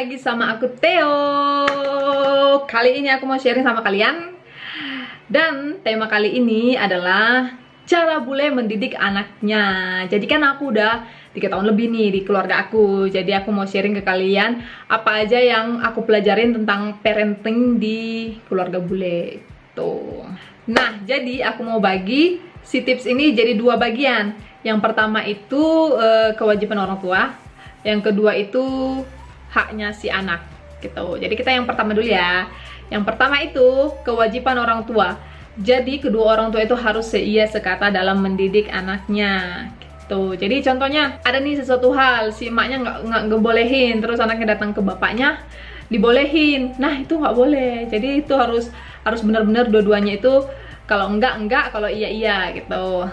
lagi sama aku Theo. Kali ini aku mau sharing sama kalian. Dan tema kali ini adalah cara bule mendidik anaknya. Jadi kan aku udah 3 tahun lebih nih di keluarga aku. Jadi aku mau sharing ke kalian apa aja yang aku pelajarin tentang parenting di keluarga bule. Tuh. Nah, jadi aku mau bagi si tips ini jadi 2 bagian. Yang pertama itu kewajiban orang tua. Yang kedua itu haknya si anak gitu. Jadi kita yang pertama dulu ya. Yang pertama itu kewajiban orang tua. Jadi kedua orang tua itu harus seia sekata dalam mendidik anaknya gitu. Jadi contohnya ada nih sesuatu hal si emaknya nggak ngebolehin, terus anaknya datang ke bapaknya dibolehin. Nah itu nggak boleh. Jadi itu harus benar-benar dua-duanya itu kalau enggak, kalau iya gitu.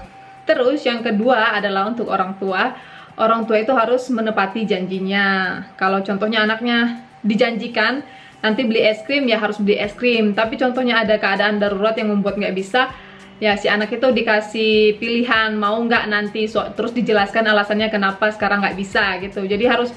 Terus yang kedua adalah untuk orang tua. Orang tua itu harus menepati janjinya. Kalau contohnya anaknya dijanjikan nanti beli es krim, ya harus beli es krim. Tapi contohnya ada keadaan darurat yang membuat nggak bisa, ya si anak itu dikasih pilihan mau nggak nanti, terus dijelaskan alasannya kenapa sekarang nggak bisa gitu. Jadi harus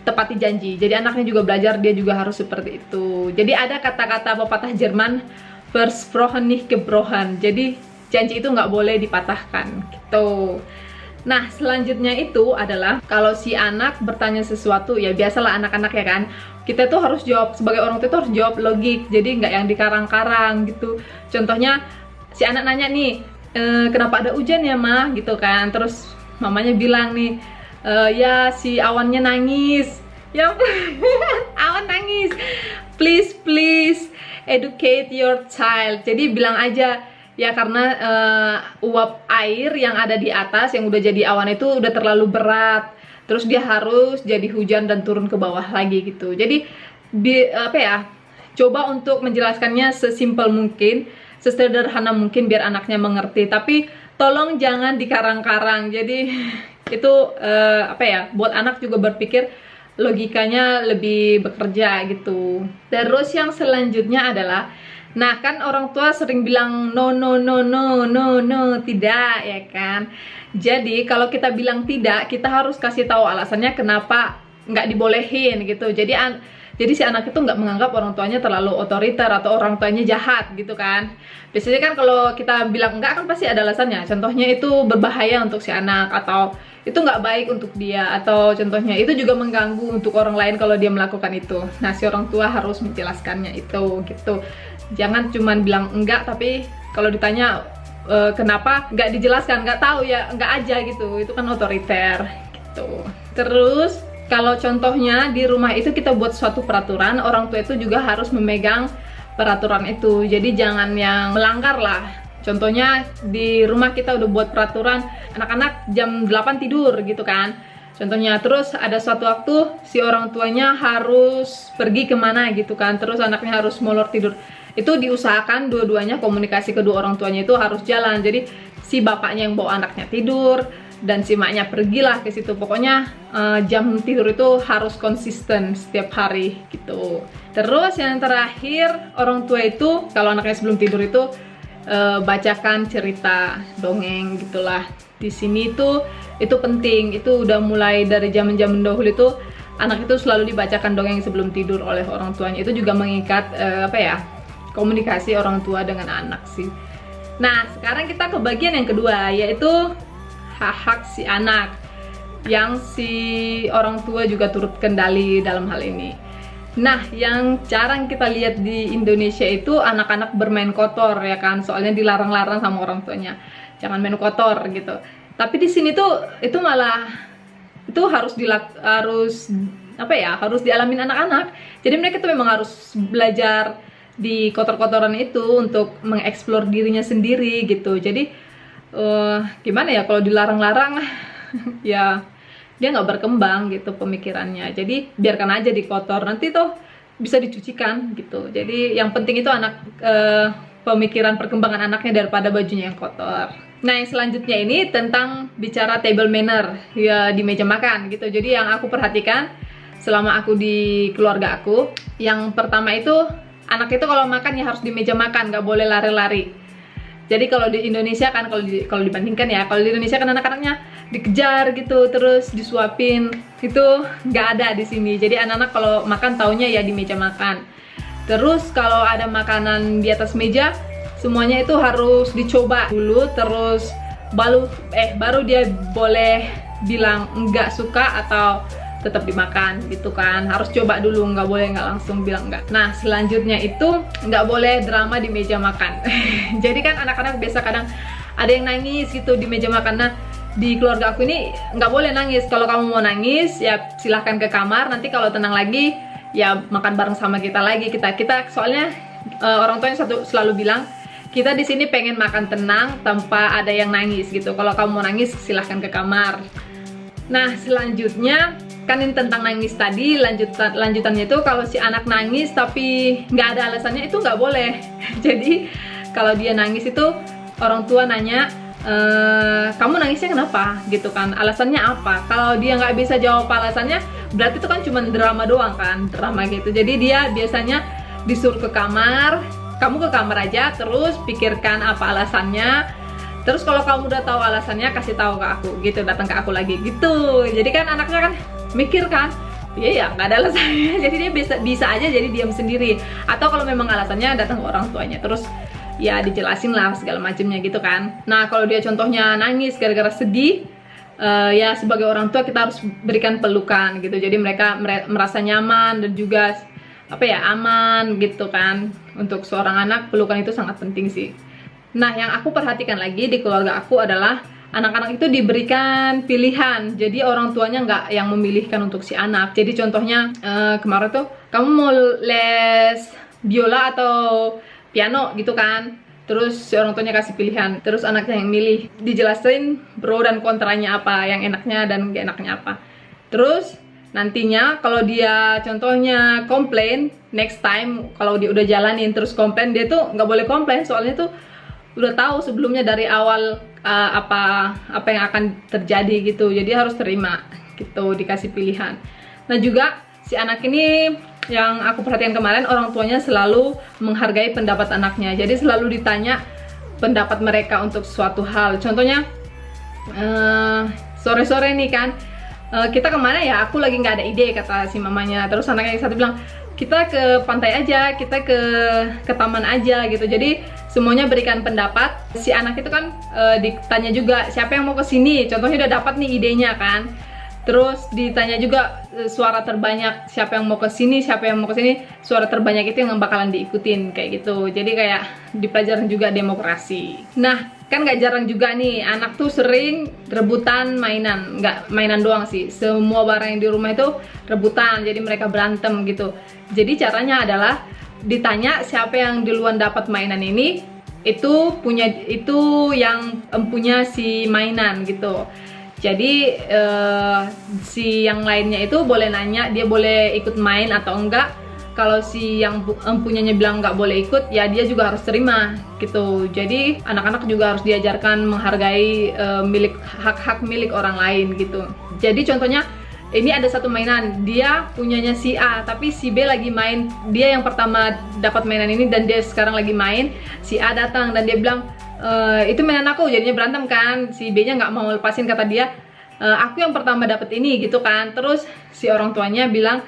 tepati janji. Jadi anaknya juga belajar, dia juga harus seperti itu. Jadi ada kata-kata pepatah Jerman, versprochen nicht gebrochen. Jadi janji itu nggak boleh dipatahkan gitu. Nah selanjutnya itu adalah kalau si anak bertanya sesuatu, ya biasalah anak-anak ya kan, kita tuh harus jawab, sebagai orang tua tuh harus jawab logik, jadi nggak yang dikarang-karang gitu. Contohnya si anak nanya nih, kenapa ada hujan ya mah gitu kan, terus mamanya bilang nih, ya si awannya nangis, ya awan nangis, please educate your child. Jadi bilang aja, ya karena uap air yang ada di atas yang udah jadi awan itu udah terlalu berat, terus dia harus jadi hujan dan turun ke bawah lagi gitu. Jadi coba untuk menjelaskannya sesimpel mungkin, sesederhana mungkin biar anaknya mengerti. Tapi tolong jangan dikarang-karang. Jadi itu buat anak juga berpikir logikanya lebih bekerja gitu. Terus yang selanjutnya adalah, nah kan orang tua sering bilang no, tidak ya kan. Jadi kalau kita bilang tidak, kita harus kasih tahu alasannya kenapa nggak dibolehin gitu. Jadi si anak itu nggak menganggap orang tuanya terlalu otoriter atau orang tuanya jahat gitu kan. Biasanya kan kalau kita bilang enggak kan pasti ada alasannya. Contohnya itu berbahaya untuk si anak, atau itu nggak baik untuk dia, atau contohnya itu juga mengganggu untuk orang lain kalau dia melakukan itu. Nah si orang tua harus menjelaskannya itu gitu. Jangan cuman bilang enggak, tapi kalau ditanya kenapa nggak dijelaskan, nggak tahu ya enggak aja gitu. Itu kan otoriter gitu. Terus kalau contohnya di rumah itu kita buat suatu peraturan, orang tua itu juga harus memegang peraturan itu. Jadi jangan yang melanggar lah. Contohnya di rumah kita udah buat peraturan anak-anak jam 8 tidur gitu kan. Contohnya terus ada suatu waktu si orang tuanya harus pergi kemana gitu kan, terus anaknya harus molor tidur. Itu diusahakan dua-duanya komunikasi kedua orang tuanya itu harus jalan. Jadi si bapaknya yang bawa anaknya tidur dan si maknya pergilah ke situ. Pokoknya jam tidur itu harus konsisten setiap hari gitu. Terus yang terakhir, orang tua itu kalau anaknya sebelum tidur itu bacakan cerita dongeng gitulah. Di sini tuh itu penting. Itu udah mulai dari zaman-zaman dahulu itu anak itu selalu dibacakan dongeng sebelum tidur oleh orang tuanya. Itu juga mengikat komunikasi orang tua dengan anak sih. Nah sekarang kita ke bagian yang kedua, yaitu hak-hak si anak yang si orang tua juga turut kendali dalam hal ini. Nah yang jarang kita lihat di Indonesia itu anak-anak bermain kotor ya kan, soalnya dilarang-larang sama orang tuanya jangan main kotor gitu. Tapi di sini tuh itu malah itu harus dialamin anak-anak. Jadi mereka tuh memang harus belajar di kotor-kotoran itu untuk mengeksplor dirinya sendiri gitu. Jadi gimana ya, kalau dilarang-larang ya dia nggak berkembang gitu pemikirannya. Jadi biarkan aja di kotor, nanti tuh bisa dicucikan gitu. Jadi yang penting itu pemikiran perkembangan anaknya daripada bajunya yang kotor. Nah yang selanjutnya ini tentang bicara table manner ya di meja makan gitu. Jadi yang aku perhatikan selama aku di keluarga aku, yang pertama itu anak itu kalau makan ya harus di meja makan, nggak boleh lari-lari. Jadi kalau di Indonesia kan, kalau dibandingkan ya, kalau di Indonesia kan anak-anaknya dikejar gitu, terus disuapin, itu nggak ada di sini. Jadi anak-anak kalau makan taunya ya di meja makan. Terus kalau ada makanan di atas meja, semuanya itu harus dicoba dulu, terus baru dia boleh bilang nggak suka atau tetap dimakan gitu kan. Harus coba dulu, nggak boleh nggak langsung bilang nggak. Nah selanjutnya itu nggak boleh drama di meja makan. Jadi kan anak-anak biasa kadang ada yang nangis gitu di meja makan. Nah di keluarga aku ini nggak boleh nangis. Kalau kamu mau nangis ya silahkan ke kamar, nanti kalau tenang lagi ya makan bareng sama kita lagi. Kita soalnya orang tuanya selalu bilang kita di sini pengen makan tenang tanpa ada yang nangis gitu. Kalau kamu mau nangis silahkan ke kamar. Nah selanjutnya kan ini tentang nangis tadi, lanjutannya itu kalau si anak nangis tapi nggak ada alasannya itu nggak boleh. Jadi kalau dia nangis itu orang tua nanya, kamu nangisnya kenapa gitu kan, alasannya apa. Kalau dia nggak bisa jawab alasannya, berarti itu kan cuma drama doang kan, drama gitu. Jadi dia biasanya disuruh ke kamar, kamu ke kamar aja, terus pikirkan apa alasannya. Terus kalau kamu udah tahu alasannya, kasih tahu ke aku gitu, datang ke aku lagi gitu. Jadi kan anaknya kan mikir kan, iya ya nggak ada alasannya. Jadi dia bisa aja jadi diam sendiri. Atau kalau memang alasannya, datang ke orang tuanya, terus ya dijelasin lah segala macamnya gitu kan. Nah kalau dia contohnya nangis gara-gara sedih, ya sebagai orang tua kita harus berikan pelukan gitu. Jadi mereka merasa nyaman dan juga apa ya, aman gitu kan. Untuk seorang anak pelukan itu sangat penting sih. Nah yang aku perhatikan lagi di keluarga aku adalah anak-anak itu diberikan pilihan. Jadi orang tuanya nggak yang memilihkan untuk si anak. Jadi contohnya kemarin tuh, kamu mau les biola atau piano gitu kan. Terus si orang tuanya kasih pilihan, terus anaknya yang milih, dijelasin pro dan kontranya apa, yang enaknya dan gak enaknya apa. Terus nantinya kalau dia contohnya komplain, next time kalau dia udah jalanin terus komplain, dia tuh nggak boleh komplain, soalnya tuh udah tahu sebelumnya dari awal apa yang akan terjadi gitu. Jadi harus terima gitu, dikasih pilihan. Nah juga si anak ini yang aku perhatikan kemarin, orang tuanya selalu menghargai pendapat anaknya. Jadi selalu ditanya pendapat mereka untuk suatu hal. Contohnya sore-sore nih kan, kita kemana ya, aku lagi nggak ada ide kata si mamanya. Terus anaknya yang satu bilang, kita ke pantai aja, kita ke taman aja gitu. Jadi semuanya berikan pendapat. Si anak itu kan ditanya juga siapa yang mau ke sini. Contohnya udah dapat nih idenya kan. Terus ditanya juga suara terbanyak, siapa yang mau ke sini, siapa yang mau ke sini. Suara terbanyak itu yang bakalan diikutin kayak gitu. Jadi kayak dipelajarin juga demokrasi. Nah, kan gak jarang juga nih anak tuh sering rebutan mainan. Nggak mainan doang sih, semua barang yang di rumah itu rebutan. Jadi mereka berantem gitu. Jadi caranya adalah ditanya siapa yang duluan dapat mainan ini, itu yang punya si mainan gitu. Jadi si yang lainnya itu boleh nanya, dia boleh ikut main atau enggak. Kalau si yang empunyanya bilang nggak boleh ikut, ya dia juga harus terima gitu. Jadi anak-anak juga harus diajarkan menghargai hak-hak milik orang lain gitu. Jadi contohnya ini ada satu mainan, dia punyanya si A, tapi si B lagi main. Dia yang pertama dapat mainan ini dan dia sekarang lagi main. Si A datang dan dia bilang, itu mainan aku, jadinya berantem kan. Si B nya nggak mau lepasin, kata dia, aku yang pertama dapat ini gitu kan. Terus si orang tuanya bilang,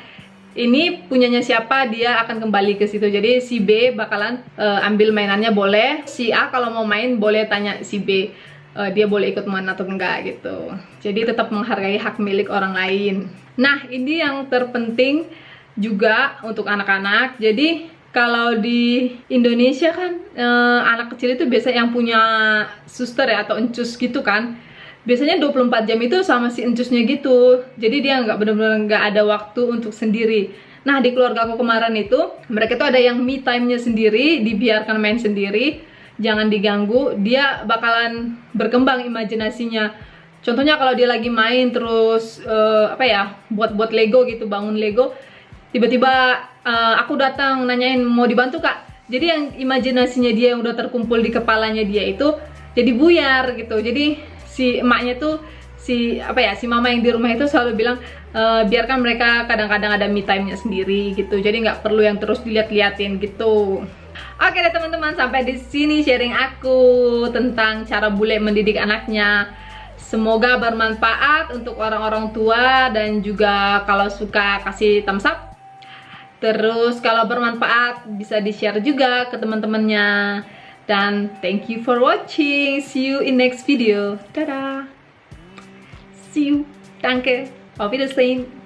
ini punyanya siapa, dia akan kembali ke situ. Jadi si B bakalan ambil mainannya boleh. Si A kalau mau main boleh tanya si B, dia boleh ikut main atau enggak gitu. Jadi tetap menghargai hak milik orang lain. Nah ini yang terpenting juga untuk anak-anak. Jadi kalau di Indonesia kan anak kecil itu biasa yang punya suster ya atau encus gitu kan. Biasanya 24 jam itu sama si encusnya gitu. Jadi dia nggak benar-benar nggak ada waktu untuk sendiri. Nah di keluarga aku kemarin itu mereka tuh ada yang me time-nya sendiri, dibiarkan main sendiri, jangan diganggu. Dia bakalan berkembang imajinasinya. Contohnya kalau dia lagi main terus buat Lego gitu, bangun Lego, tiba-tiba aku datang nanyain mau dibantu kak. Jadi yang imajinasinya dia yang udah terkumpul di kepalanya dia itu jadi buyar gitu. Jadi si emaknya tuh si mama yang di rumah itu selalu bilang biarkan mereka kadang-kadang ada me time-nya sendiri gitu. Jadi nggak perlu yang terus dilihat-liatin gitu. Oke deh teman-teman, sampai di sini sharing aku tentang cara bule mendidik anaknya. Semoga bermanfaat untuk orang-orang tua, dan juga kalau suka kasih thumbs up. Terus kalau bermanfaat bisa di-share juga ke teman-temannya. Dan thank you for watching. See you in next video. Dadah. See you. Danke. Auf Wiedersehen.